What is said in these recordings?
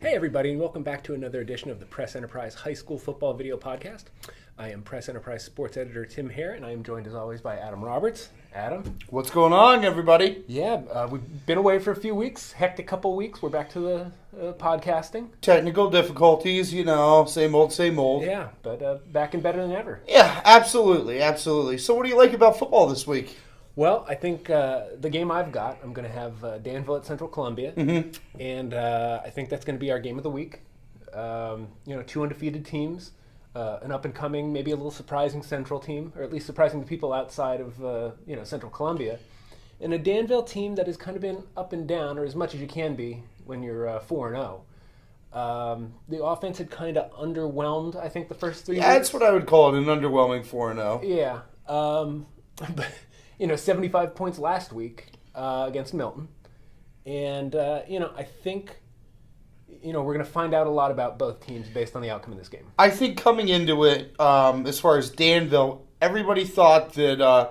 Hey, everybody, and welcome back to another edition of the Press Enterprise High School Football Video Podcast. I am Press Enterprise Sports Editor Tim Hare, and I am joined as always by Adam Roberts. Adam? What's going on, everybody? Yeah, we've been away for a few weeks, hectic couple weeks. We're back to the podcasting. Technical difficulties, same old, same old. Yeah, but back and better than ever. Yeah, absolutely, absolutely. So what do you like about football this week? Well, I think the game I've got, I'm going to have Danville at Central Columbia, and I think that's going to be our game of the week. Two undefeated teams, an up-and-coming, maybe a little surprising Central team, or at least surprising the people outside of Central Columbia, and a Danville team that has kind of been up and down, or as much as you can be when you're 4-0. The offense had kind of underwhelmed, I think, the first 3 weeks. Yeah, that's what I would call it, an underwhelming 4-0. Yeah, but 75 points last week against Milton. And, I think, we're going to find out a lot about both teams based on the outcome of this game. I think coming into it, as far as Danville, everybody thought that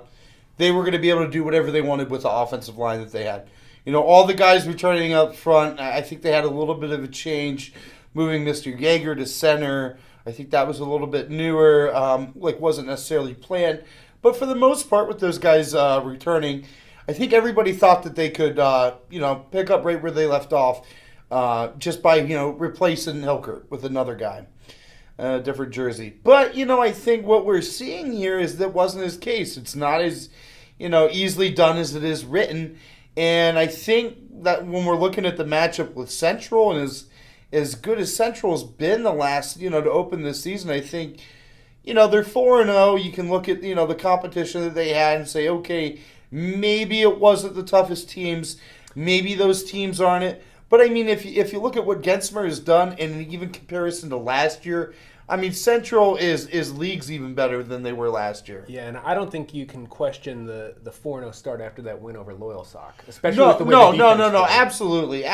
they were going to be able to do whatever they wanted with the offensive line that they had. All the guys returning up front, I think they had a little bit of a change, moving Mr. Yeager to center. I think that was a little bit newer, wasn't necessarily planned. But for the most part, with those guys returning, I think everybody thought that they could, pick up right where they left off just by, replacing Hilkert with another guy, different jersey. But, I think what we're seeing here is that wasn't his case. It's not as, easily done as it is written. And I think that when we're looking at the matchup with Central, and as good as Central has been the last, to open this season, I think they're 4-0. You can look at, the competition that they had and say, okay, maybe it wasn't the toughest teams. Maybe those teams aren't it. But, I mean, if you look at what Gensmer has done, and even comparison to last year, I mean, Central is leagues even better than they were last year. Yeah, and I don't think you can question the 4-0 start after that win over Loyalsock, especially with the way the defense No, absolutely.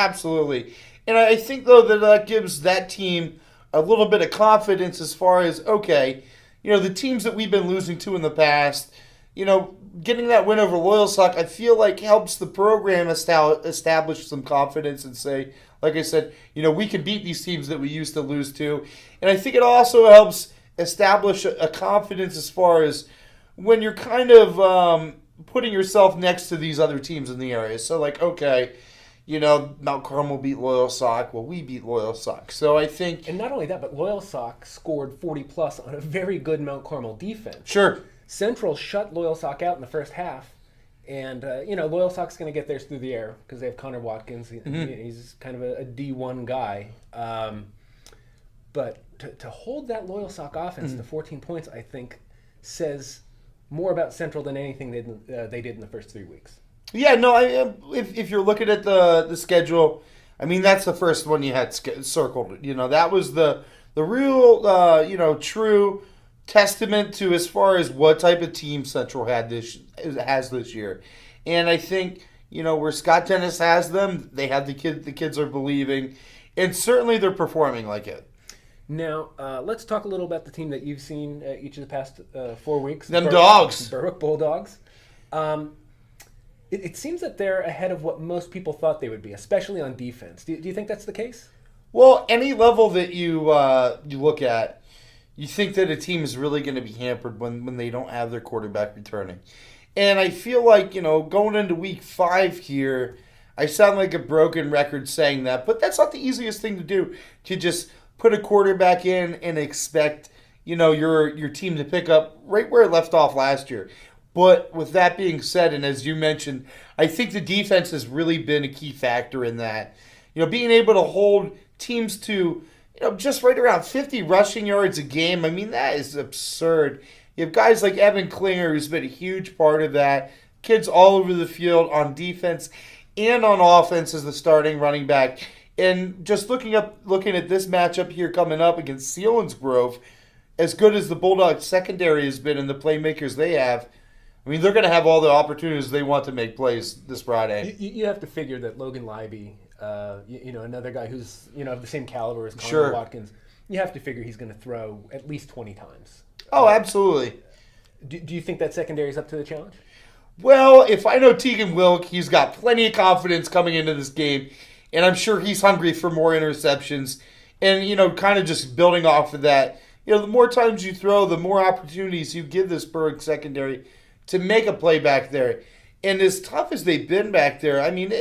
And I think, though, that gives that team a little bit of confidence as far as, okay, the teams that we've been losing to in the past, getting that win over Loyalsock, I feel like helps the program establish some confidence and say, like I said, we can beat these teams that we used to lose to. And I think it also helps establish a confidence as far as when you're kind of putting yourself next to these other teams in the area. So, okay, Mount Carmel beat Loyalsock. Well, we beat Loyalsock. So I think... And not only that, but Loyalsock scored 40-plus on a very good Mount Carmel defense. Sure. Central shut Loyalsock out in the first half. And, Loyalsock's going to get theirs through the air because they have Connor Watkins. He's kind of a D1 guy. But to hold that Loyalsock offense to 14 points, I think, says more about Central than anything they did in the first 3 weeks. Yeah, no, if you're looking at the schedule, I mean, that's the first one you had circled. That was the real, true testament to as far as what type of team Central has this year. And I think, where Scott Dennis has them, they have the kids are believing, and certainly they're performing like it. Now, let's talk a little about the team that you've seen each of the past 4 weeks. Dogs. Berwick Bulldogs. It seems that they're ahead of what most people thought they would be, especially on defense. Do you think that's the case? Well, any level that you look at, you think that a team is really going to be hampered when they don't have their quarterback returning. And I feel like, going into week 5 here, I sound like a broken record saying that, but that's not the easiest thing to do, to just put a quarterback in and expect, your team to pick up right where it left off last year. But with that being said, and as you mentioned, I think the defense has really been a key factor in that. Being able to hold teams to, just right around 50 rushing yards a game, I mean, that is absurd. You have guys like Evan Klinger, who's been a huge part of that. Kids all over the field on defense and on offense as the starting running back. And just looking at this matchup here coming up against Selinsgrove, as good as the Bulldogs secondary has been and the playmakers they have, I mean, they're going to have all the opportunities they want to make plays this Friday. You have to figure that Logan Leiby, another guy who's, of the same caliber as Connor Watkins, you have to figure he's going to throw at least 20 times. Oh, absolutely. Do you think that secondary is up to the challenge? Well, if I know Tegan Wilk, he's got plenty of confidence coming into this game. and I'm sure he's hungry for more interceptions. And, kind of just building off of that, the more times you throw, the more opportunities you give this Berwick secondary to make a play back there. And as tough as they've been back there, I mean,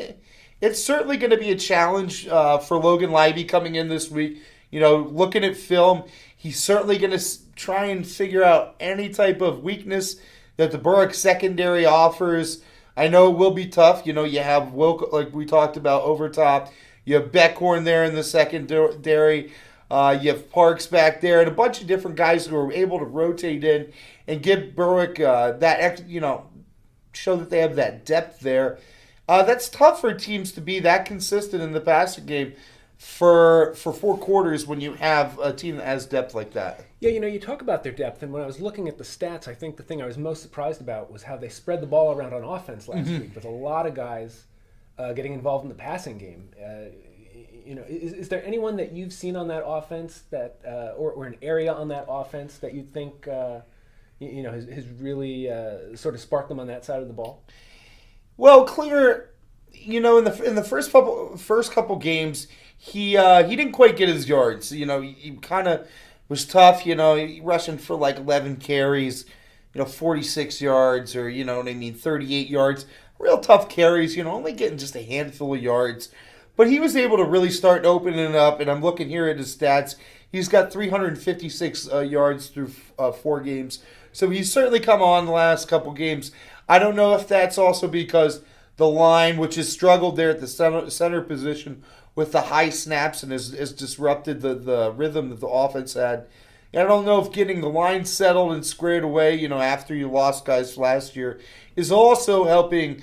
it's certainly going to be a challenge for Logan Libby coming in this week. Looking at film, he's certainly going to try and figure out any type of weakness that the Berwick secondary offers. I know it will be tough. You have Wilk, like we talked about, over top. You have Beckhorn there in the secondary. You have Parks back there, and a bunch of different guys who are able to rotate in and give Berwick show that they have that depth there. That's tough for teams to be that consistent in the passing game for 4 quarters when you have a team that has depth like that. Yeah, you talk about their depth, and when I was looking at the stats, I think the thing I was most surprised about was how they spread the ball around on offense last week, with a lot of guys getting involved in the passing game. Is there anyone that you've seen on that offense that, or an area on that offense that you think has really sort of sparked them on that side of the ball? Well, Klinger, in the first couple games, he didn't quite get his yards. He kind of was tough. He rushing for like 11 carries, 46 yards, or 38 yards. Real tough carries. Only getting just a handful of yards. But he was able to really start opening it up, and I'm looking here at his stats. He's got 356 yards through 4 games. So he's certainly come on the last couple games. I don't know if that's also because the line, which has struggled there at the center position with the high snaps and has disrupted the rhythm that the offense had. And I don't know if getting the line settled and squared away, after you lost guys last year, is also helping,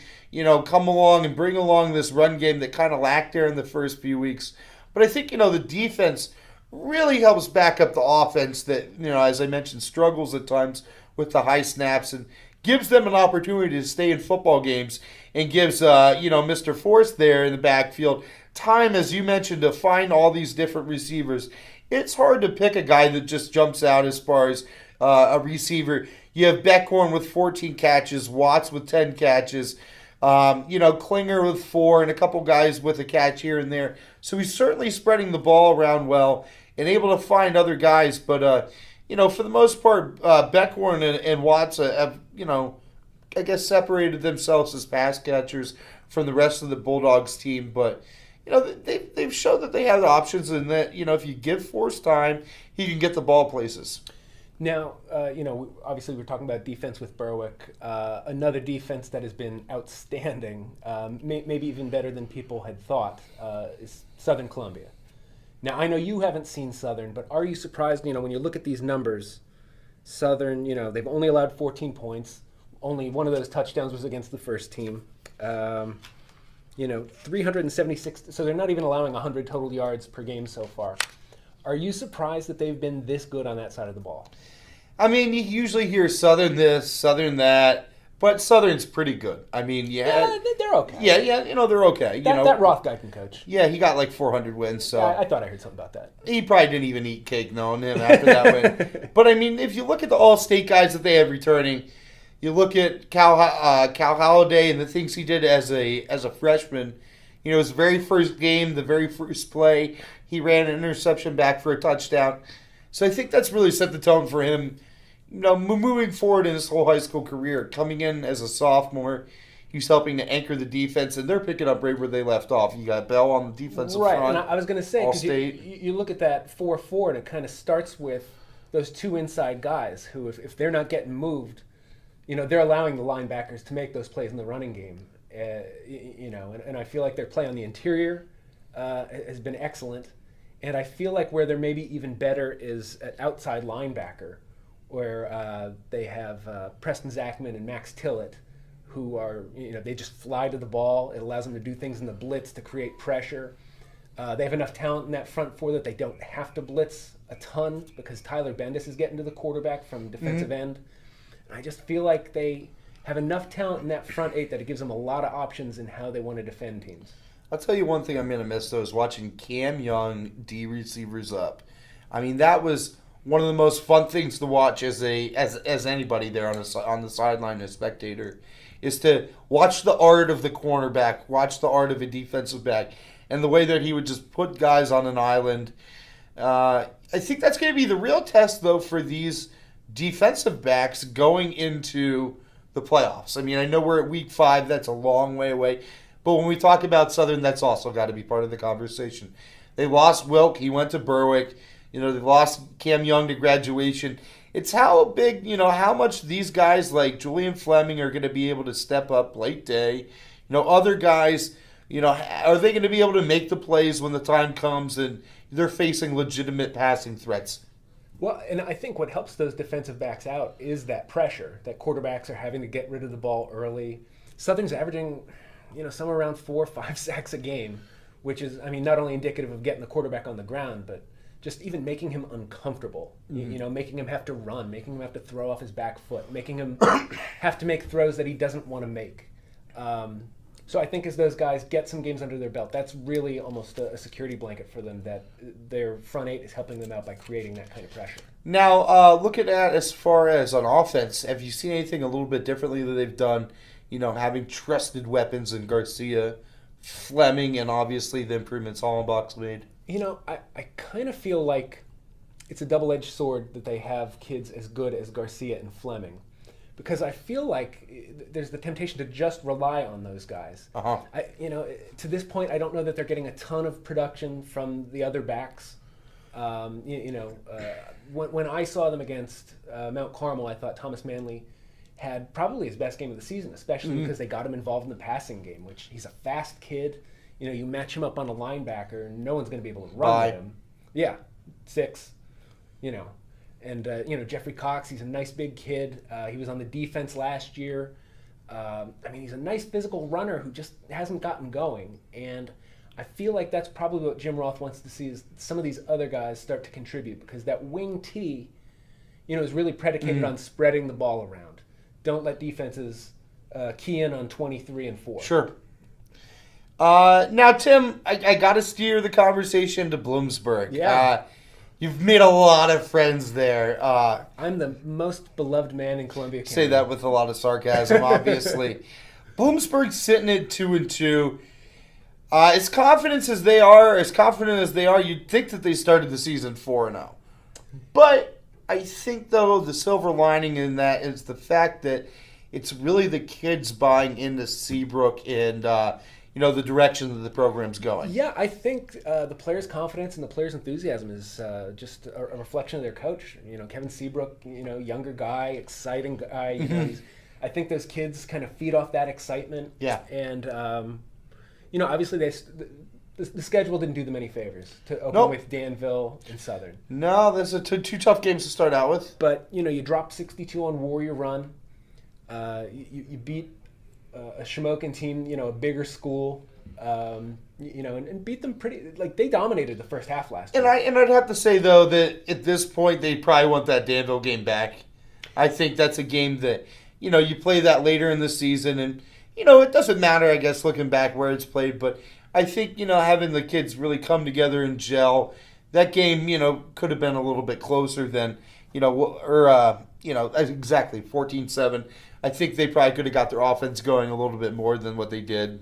come along and bring along this run game that kind of lacked there in the first few weeks. But I think, the defense really helps back up the offense that, as I mentioned, struggles at times with the high snaps and gives them an opportunity to stay in football games and gives, Mr. Forrest there in the backfield time, as you mentioned, to find all these different receivers. It's hard to pick a guy that just jumps out as far as a receiver. You have Beckhorn with 14 catches, Watts with 10 catches, Klinger with 4, and a couple guys with a catch here and there. So he's certainly spreading the ball around well and able to find other guys. But, for the most part, Beckhorn and Watts have, I guess separated themselves as pass catchers from the rest of the Bulldogs team. But, they've shown that they have options and that, if you give Forrest time, he can get the ball places. Now, obviously we're talking about defense with Berwick. Another defense that has been outstanding, maybe even better than people had thought, is Southern Columbia. Now, I know you haven't seen Southern, but are you surprised, when you look at these numbers, Southern, they've only allowed 14 points. Only one of those touchdowns was against the first team. 376, so they're not even allowing 100 total yards per game so far. Are you surprised that they've been this good on that side of the ball? I mean, you usually hear Southern this, Southern that, but Southern's pretty good. I mean, yeah, they're okay. Yeah, they're okay. That Roth guy can coach. Yeah, he got like 400 wins. So I thought I heard something about that. He probably didn't even eat cake knowing him after that win. But I mean, if you look at the All-State guys that they have returning, you look at Cal Holliday and the things he did as a freshman. His very first game, the very first play, he ran an interception back for a touchdown. So I think that's really set the tone for him, moving forward in his whole high school career. Coming in as a sophomore, he's helping to anchor the defense, and they're picking up right where they left off. You got Bell on the defensive front. Right, and I was going to say, because All-State. You look at that 4-4, and it kind of starts with those 2 inside guys who, if they're not getting moved, they're allowing the linebackers to make those plays in the running game. And I feel like their play on the interior has been excellent. And I feel like where they're maybe even better is at outside linebacker, where they have Preston Zachman and Max Tillett, who are, they just fly to the ball. It allows them to do things in the blitz to create pressure. They have enough talent in that front four that they don't have to blitz a ton because Tyler Bendis is getting to the quarterback from defensive end. And I just feel like they have enough talent in that front 8 that it gives them a lot of options in how they want to defend teams. I'll tell you one thing I'm going to miss, though, is watching Cam Young D receivers up. I mean, that was one of the most fun things to watch as anybody there on the sideline, a spectator, is to watch the art of the cornerback, watch the art of a defensive back, and the way that he would just put guys on an island. I think that's going to be the real test, though, for these defensive backs going into the playoffs. I mean, I know we're at week 5. That's a long way away. But when we talk about Southern, that's also got to be part of the conversation. They lost Wilk. He went to Berwick. They lost Cam Young to graduation. It's how big, how much these guys like Julian Fleming are going to be able to step up late day. Other guys, are they going to be able to make the plays when the time comes and they're facing legitimate passing threats? Well, and I think what helps those defensive backs out is that pressure that quarterbacks are having to get rid of the ball early. Southern's averaging, somewhere around 4 or 5 sacks a game, which is, not only indicative of getting the quarterback on the ground, but just even making him uncomfortable, making him have to run, making him have to throw off his back foot, making him have to make throws that he doesn't want to make. So I think as those guys get some games under their belt, that's really almost a security blanket for them, that their front 8 is helping them out by creating that kind of pressure. Now, looking at as far as on offense, have you seen anything a little bit differently that they've done, having trusted weapons in Garcia, Fleming, and obviously the improvements Hollenbach's made? I kind of feel like it's a double-edged sword that they have kids as good as Garcia and Fleming, because I feel like there's the temptation to just rely on those guys. Uh-huh. To this point, I don't know that they're getting a ton of production from the other backs. When I saw them against Mount Carmel, I thought Thomas Manley had probably his best game of the season, especially because they got him involved in the passing game, which he's a fast kid. You match him up on a linebacker, and no one's going to be able to run with him. Yeah, 6. And Jeffrey Cox, he's a nice big kid. He was on the defense last year. He's a nice physical runner who just hasn't gotten going. And I feel like that's probably what Jim Roth wants to see, is some of these other guys start to contribute, because that wing T, is really predicated on spreading the ball around. Don't let defenses key in on 23 and 4. Sure. Now, Tim, I got to steer the conversation to Bloomsburg. Yeah. You've made a lot of friends there. I'm the most beloved man in Columbia County. Say that with a lot of sarcasm, obviously. Bloomsburg's sitting at 2-2. As confident as they are, you'd think that they started the season 4-0. But I think, though, the silver lining in that is the fact that it's really the kids buying into Seabrook and the direction that the program's going. Yeah, I think the players' confidence and the players' enthusiasm is just a reflection of their coach. Kevin Seabrook, younger guy, exciting guy. I think those kids kind of feed off that excitement. Yeah. And, obviously the schedule didn't do them any favors to open with Danville and Southern. No, there's two tough games to start out with. But, you dropped 62 on Warrior Run. You beat a Shamokin team, a bigger school, and beat them pretty. Like, they dominated the first half last year. And I'd have to say, though, that at this point they probably want that Danville game back. I think that's a game that you play that later in the season, and it doesn't matter, I guess, looking back where it's played. But I think having the kids really come together and gel, that game could have been a little bit closer than exactly 14-7. I think they probably could have got their offense going a little bit more than what they did.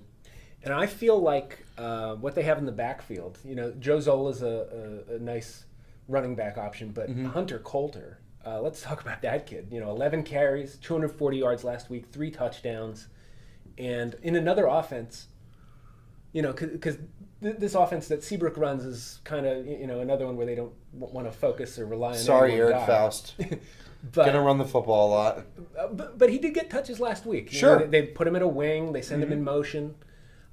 And I feel like what they have in the backfield, Joe Zola's a nice running back option, but Hunter Coulter, let's talk about that kid. 11 carries, 240 yards last week, 3 touchdowns. And in another offense, because this offense that Seabrook runs is kind of, another one where they don't want to focus or rely on Sorry, any one Eric guy. Faust. Gonna run the football a lot. But he did get touches last week. Sure. They put him in a wing. They send him in motion.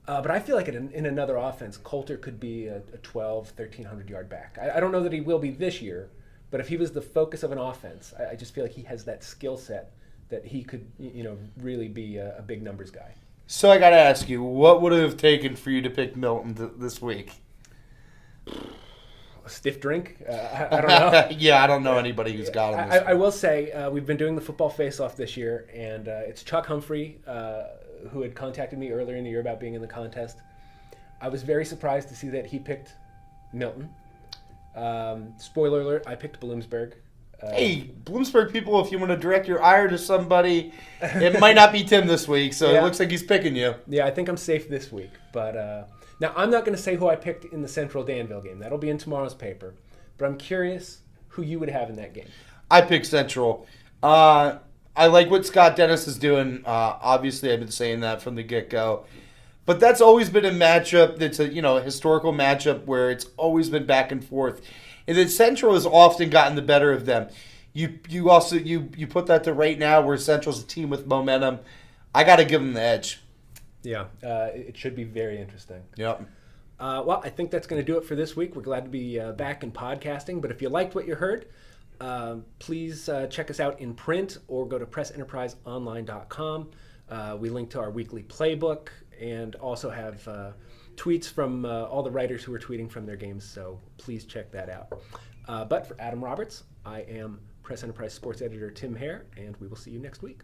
But I feel like in another offense, Coulter could be a 1,300 yard back. I don't know that he will be this year, but if he was the focus of an offense, I just feel like he has that skill set that he could, really be a big numbers guy. So I got to ask you, what would it have taken for you to pick Milton this week? A stiff drink? I don't know. Yeah, I don't know anybody who's got him. I will say we've been doing the football face-off this year, and it's Chuck Humphrey who had contacted me earlier in the year about being in the contest. I was very surprised to see that he picked Milton. Spoiler alert, I picked Bloomsburg. Hey, Bloomsburg people, if you want to direct your ire to somebody, it might not be Tim this week, so Yeah. It looks like he's picking you. Yeah, I think I'm safe this week. But Now, I'm not going to say who I picked in the Central Danville game. That'll be in tomorrow's paper. But I'm curious who you would have in that game. I picked Central. I like what Scott Dennis is doing. Obviously, I've been saying that from the get-go. But that's always been a matchup that's a historical matchup where it's always been back and forth. And then Central has often gotten the better of them. You also put that to right now where Central's a team with momentum. I got to give them the edge. Yeah, it should be very interesting. Yep. Well, I think that's going to do it for this week. We're glad to be back in podcasting. But if you liked what you heard, please check us out in print or go to pressenterpriseonline.com. We link to our weekly playbook and also have tweets from all the writers who are tweeting from their games. So please check that out. But for Adam Roberts, I am Press Enterprise Sports Editor Tim Hare, and we will see you next week.